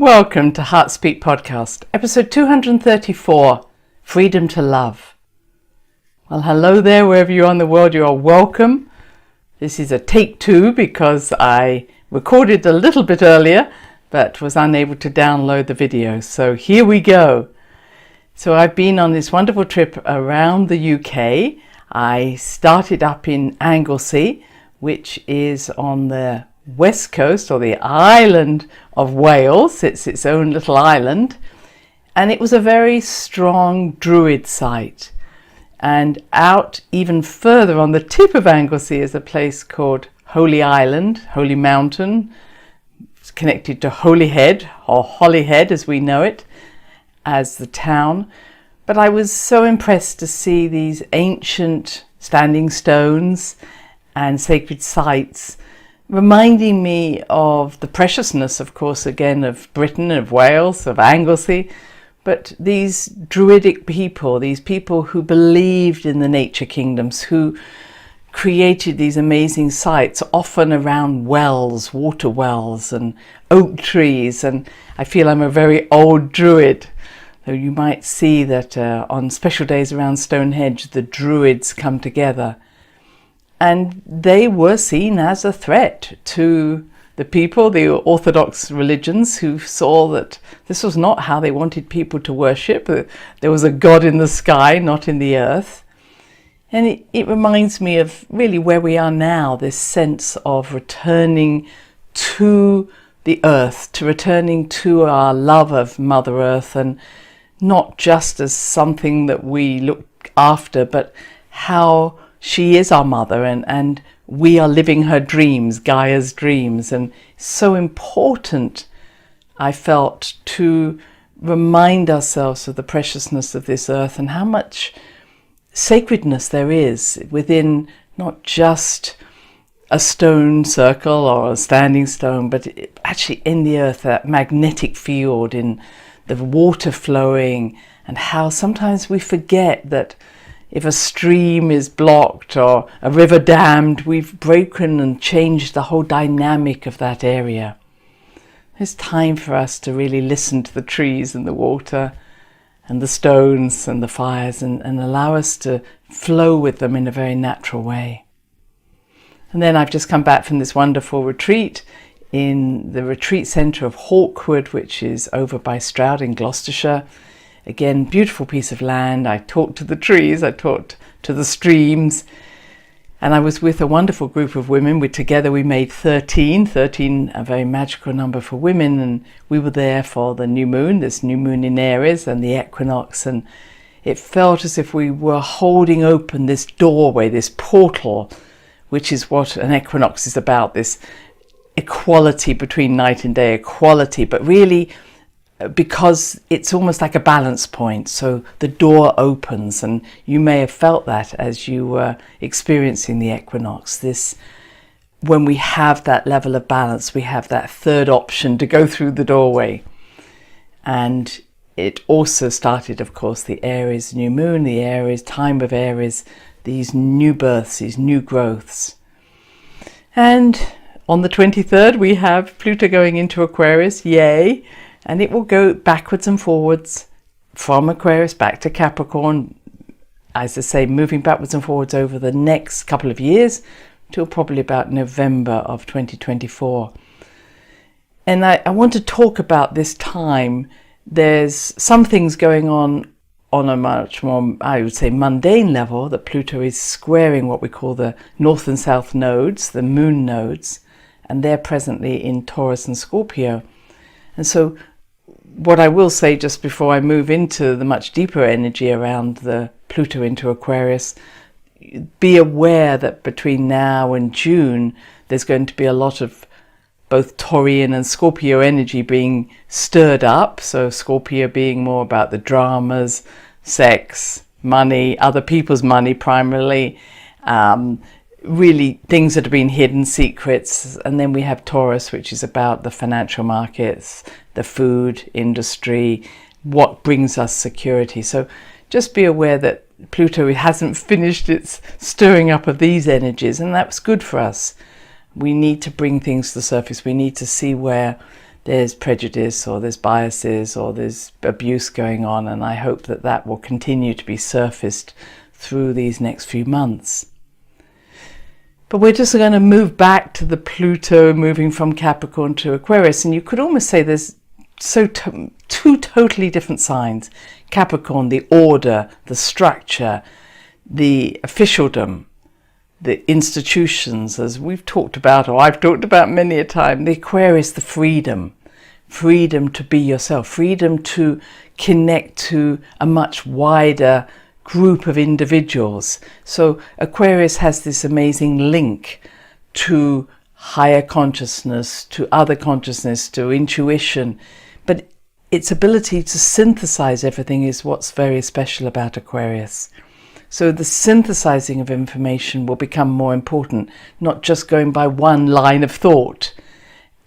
Welcome to Heart Speak Podcast, episode 234, Freedom to Love. Well, hello there, wherever you are in the world, you are welcome. This is a take two because I recorded a little bit earlier, but was unable to download the video. So here we go. So I've been on this wonderful trip around the UK. I started up in Anglesey, which is on the west coast, or the island of Wales. It's its own little island, and it was a very strong Druid site. And out even further on the tip of Anglesey is a place called Holy Island, Holy Mountain. It's connected to Holyhead, or Holyhead as we know it, as the town. But I was so impressed to see these ancient standing stones and sacred sites, reminding me of the preciousness, of course, again, of Britain, of Wales, of Anglesey, but these Druidic people, these people who believed in the nature kingdoms, who created these amazing sites, often around wells, water wells and oak trees. And I feel I'm a very old Druid, though you might see that on special days around Stonehenge, the Druids come together. And they were seen as a threat to the people, the Orthodox religions, who saw that this was not how they wanted people to worship. There was a God in the sky, not in the earth. And it reminds me of really where we are now, this sense of returning to the earth, to returning to our love of Mother Earth, and not just as something that we look after, but how she is our mother, and we are living her dreams, Gaia's dreams. And so important, I felt, to remind ourselves of the preciousness of this earth and how much sacredness there is within not just a stone circle or a standing stone, but actually in the earth, that magnetic field, in the water flowing, and how sometimes we forget that if a stream is blocked or a river dammed, we've broken and changed the whole dynamic of that area. It's time for us to really listen to the trees and the water and the stones and the fires, and allow us to flow with them in a very natural way. And then I've just come back from this wonderful retreat in the retreat centre of Hawkwood, which is over by Stroud in Gloucestershire. Again, beautiful piece of land. I talked to the trees, I talked to the streams, and I was with a wonderful group of women. Together we made 13, a very magical number for women, and we were there for the new moon, this new moon in Aries, and the equinox, and it felt as if we were holding open this doorway, this portal, which is what an equinox is about, this equality between night and day, equality, but really because it's almost like a balance point. So the door opens, and you may have felt that as you were experiencing the equinox. This, when we have that level of balance, we have that third option to go through the doorway. And it also started, of course, the Aries new moon, the Aries time of Aries, these new births, these new growths. And on the 23rd, we have Pluto going into Aquarius, yay! And it will go backwards and forwards from Aquarius back to Capricorn, as I say, moving backwards and forwards over the next couple of years till probably about November of 2024. And I want to talk about this time. There's some things going on a much more, I would say, mundane level, that Pluto is squaring what we call the North and South nodes, the moon nodes, and they're presently in Taurus and Scorpio. And so what I will say just before I move into the much deeper energy around the Pluto into Aquarius, be aware that between now and June, there's going to be a lot of both Taurian and Scorpio energy being stirred up. So Scorpio being more about the dramas, sex, money, other people's money primarily, really things that have been hidden, secrets. And then we have Taurus, which is about the financial markets, the food industry, what brings us security. So just be aware that Pluto hasn't finished its stirring up of these energies, and that's good for us. We need to bring things to the surface. We need to see where there's prejudice or there's biases or there's abuse going on, and I hope that that will continue to be surfaced through these next few months. But we're just going to move back to the Pluto moving from Capricorn to Aquarius, and you could almost say there's two totally different signs. Capricorn, the order, the structure, the officialdom, the institutions, as we've talked about, or I've talked about many a time. The Aquarius, the freedom to be yourself, freedom to connect to a much wider group of individuals. So Aquarius has this amazing link to higher consciousness, to other consciousness, to intuition, but its ability to synthesize everything is what's very special about Aquarius. So the synthesizing of information will become more important, not just going by one line of thought.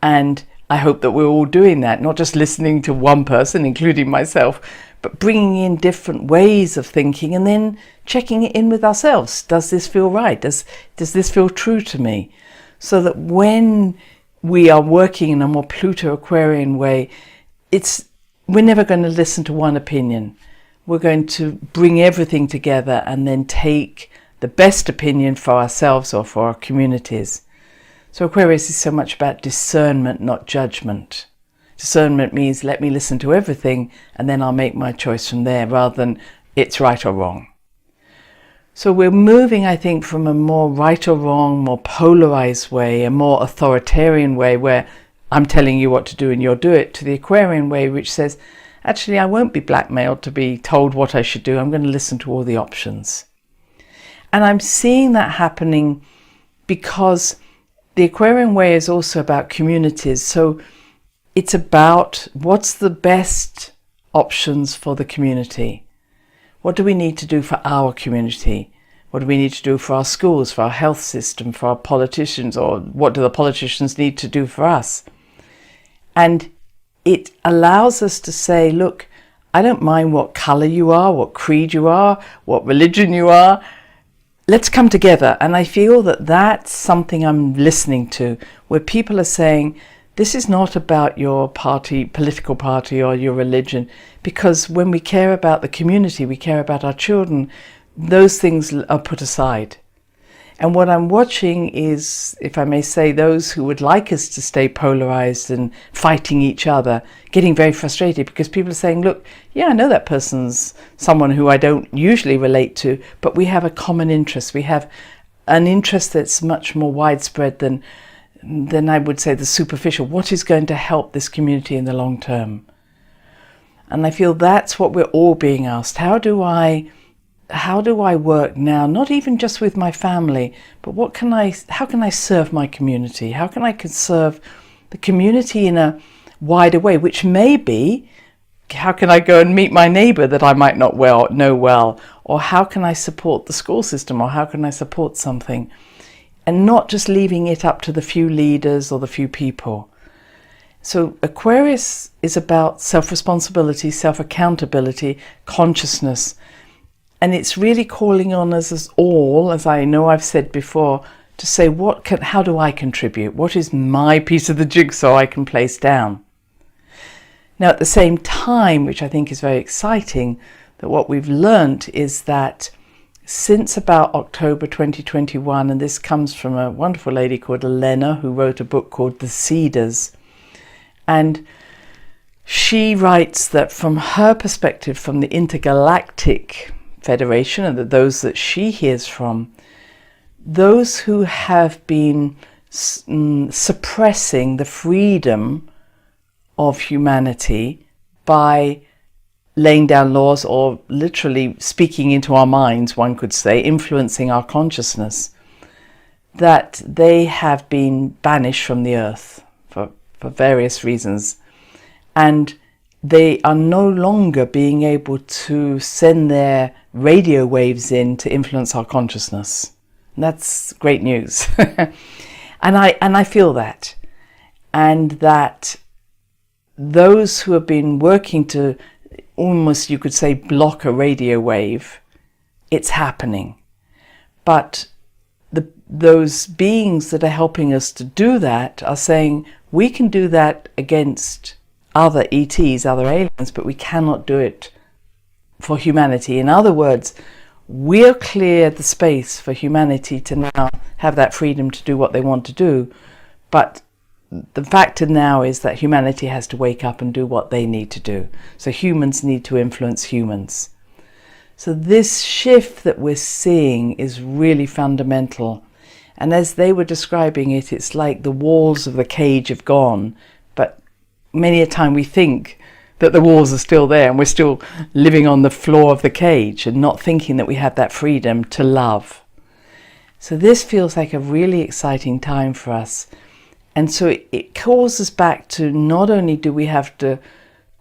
And I hope that we're all doing that, not just listening to one person, including myself, but bringing in different ways of thinking and then checking it in with ourselves. Does this feel right? Does this feel true to me? So that when we are working in a more Pluto-Aquarian way, we're never going to listen to one opinion. We're going to bring everything together and then take the best opinion for ourselves or for our communities. So Aquarius is so much about discernment, not judgment. Discernment means let me listen to everything and then I'll make my choice from there, rather than it's right or wrong. So we're moving, I think, from a more right or wrong, more polarized way, a more authoritarian way where I'm telling you what to do and you'll do it, to the Aquarian way, which says, actually, I won't be blackmailed to be told what I should do. I'm going to listen to all the options. And I'm seeing that happening because the Aquarian way is also about communities. So it's about what's the best options for the community. What do we need to do for our community? What do we need to do for our schools, for our health system, for our politicians, or what do the politicians need to do for us? And it allows us to say, look, I don't mind what colour you are, what creed you are, what religion you are. Let's come together. And I feel that that's something I'm listening to, where people are saying, this is not about your party, political party, or your religion, because when we care about the community, we care about our children, those things are put aside. And what I'm watching is, if I may say, those who would like us to stay polarized and fighting each other, getting very frustrated because people are saying, look, yeah, I know that person's someone who I don't usually relate to, but we have a common interest. We have an interest that's much more widespread than I would say the superficial. What is going to help this community in the long term? And I feel that's what we're all being asked. How do I work now, not even just with my family, but how can I serve my community? How can I serve the community in a wider way, which may be, how can I go and meet my neighbour that I might not know well? Or how can I support the school system? Or how can I support something? And not just leaving it up to the few leaders or the few people. So Aquarius is about self-responsibility, self-accountability, consciousness. And it's really calling on us all, as I know I've said before, to say, how do I contribute? What is my piece of the jigsaw I can place down? Now, at the same time, which I think is very exciting, that what we've learnt is that since about October 2021, and this comes from a wonderful lady called Elena, who wrote a book called The Cedars, and she writes that from her perspective, from the intergalactic Federation and those that she hears from, those who have been suppressing the freedom of humanity by laying down laws, or literally speaking into our minds, one could say, influencing our consciousness, that they have been banished from the earth for various reasons. And they are no longer being able to send their radio waves in to influence our consciousness. And that's great news. and I feel that. And that those who have been working to almost, you could say, block a radio wave, it's happening. But those beings that are helping us to do that are saying we can do that against other ETs, other aliens, but we cannot do it for humanity. In other words, we'll clear the space for humanity to now have that freedom to do what they want to do, but the factor now is that humanity has to wake up and do what they need to do. So humans need to influence humans. So this shift that we're seeing is really fundamental. And as they were describing it, it's like the walls of the cage have gone, but many a time we think that the walls are still there and we're still living on the floor of the cage and not thinking that we have that freedom to love. So this feels like a really exciting time for us. And so it calls us back to not only do we have to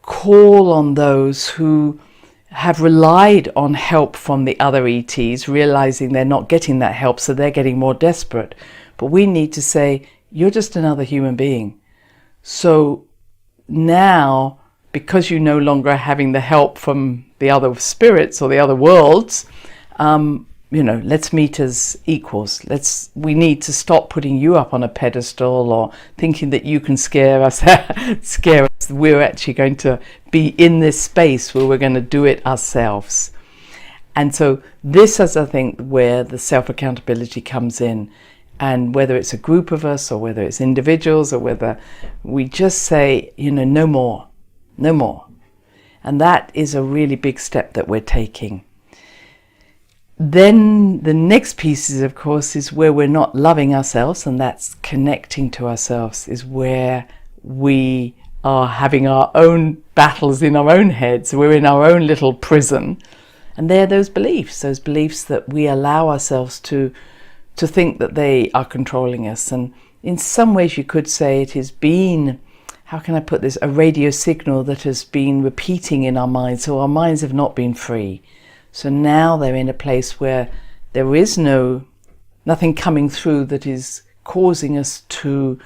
call on those who have relied on help from the other ETs, realizing they're not getting that help, so they're getting more desperate. But we need to say, you're just another human being. So now, because you no longer are having the help from the other spirits or the other worlds, let's meet as equals. We need to stop putting you up on a pedestal or thinking that you can scare us. We're actually going to be in this space where we're going to do it ourselves. And so this is, I think, where the self-accountability comes in. And whether it's a group of us or whether it's individuals or whether we just say, no more. And that is a really big step that we're taking. Then the next piece is, of course, is where we're not loving ourselves, and that's connecting to ourselves, is where we are having our own battles in our own heads. We're in our own little prison. And they're those beliefs that we allow ourselves to think that they are controlling us. And in some ways you could say it has been, how can I put this, a radio signal that has been repeating in our minds. So our minds have not been free. So now they're in a place where there is nothing coming through that is causing us to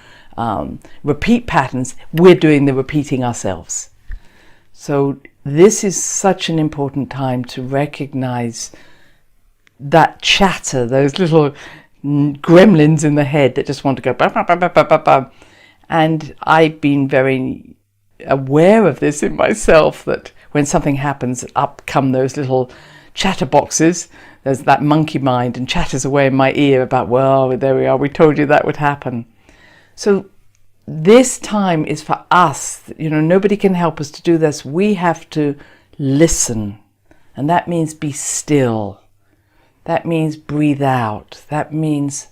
repeat patterns. We're doing the repeating ourselves. So this is such an important time to recognize that chatter, those little gremlins in the head that just want to go bah, bah, bah, bah, bah, bah, bah. And I've been very aware of this in myself, that when something happens, up come those little chatterboxes. There's that monkey mind and chatters away in my ear about, well, there we are, we told you that would happen. So this time is for us. Nobody can help us to do this. We have to listen. And that means be still. That means breathe out. That means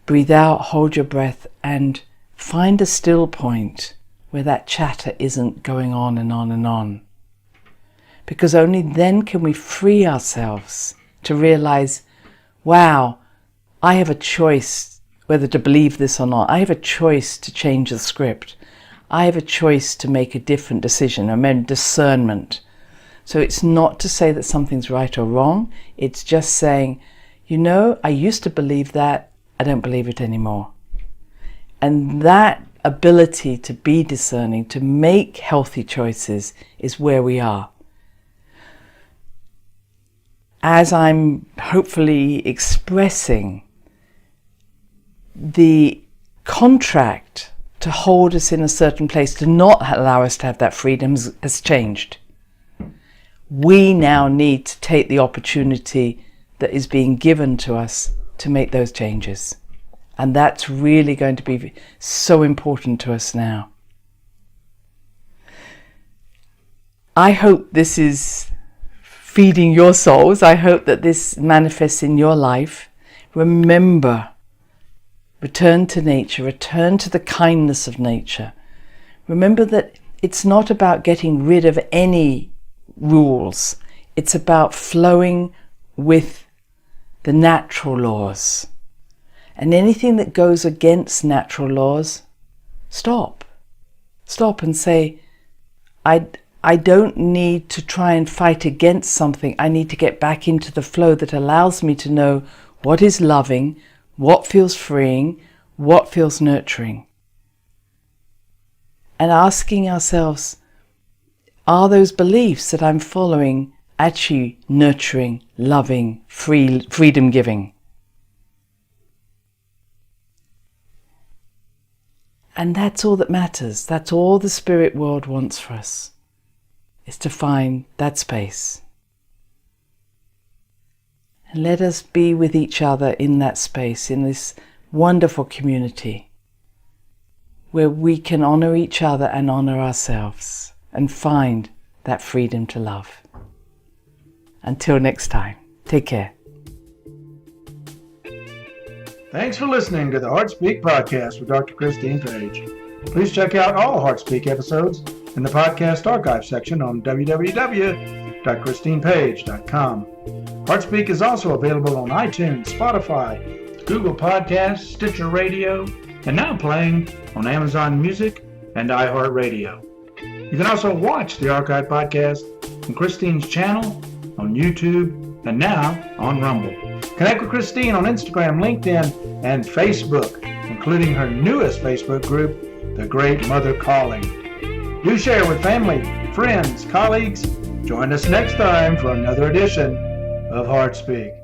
breathe out, hold your breath, and find a still point where that chatter isn't going on and on and on. Because only then can we free ourselves to realize, wow, I have a choice whether to believe this or not. I have a choice to change the script. I have a choice to make a different decision, discernment. So it's not to say that something's right or wrong. It's just saying, I used to believe that. I don't believe it anymore. And that ability to be discerning, to make healthy choices, is where we are. As I'm hopefully expressing, the contract to hold us in a certain place, to not allow us to have that freedom, has changed. We now need to take the opportunity that is being given to us to make those changes. And that's really going to be so important to us now. I hope this is feeding your souls. I hope that this manifests in your life. Remember, return to nature, return to the kindness of nature. Remember that it's not about getting rid of any rules. It's about flowing with the natural laws. And anything that goes against natural laws, stop. Stop and say, I don't need to try and fight against something. I need to get back into the flow that allows me to know what is loving, what feels freeing, what feels nurturing. And asking ourselves, are those beliefs that I'm following actually nurturing, loving, freedom giving? And that's all that matters. That's all the spirit world wants for us, is to find that space. And let us be with each other in that space, in this wonderful community, where we can honor each other and honor ourselves and find that freedom to love. Until next time, take care. Thanks for listening to the HeartSpeak podcast with Dr. Christine Page. Please check out all HeartSpeak episodes in the podcast archive section on www.christinepage.com. HeartSpeak is also available on iTunes, Spotify, Google Podcasts, Sticher Radio, and now playing on Amazon Music and iHeart Radio. You can also watch the archive podcast on Christine's channel, on YouTube, and now on Rumble. Connect with Christine on Instagram, LinkedIn, and Facebook, including her newest Facebook group, The Great Mother Calling. Do share with family, friends, colleagues. Join us next time for another edition of HeartSpeak.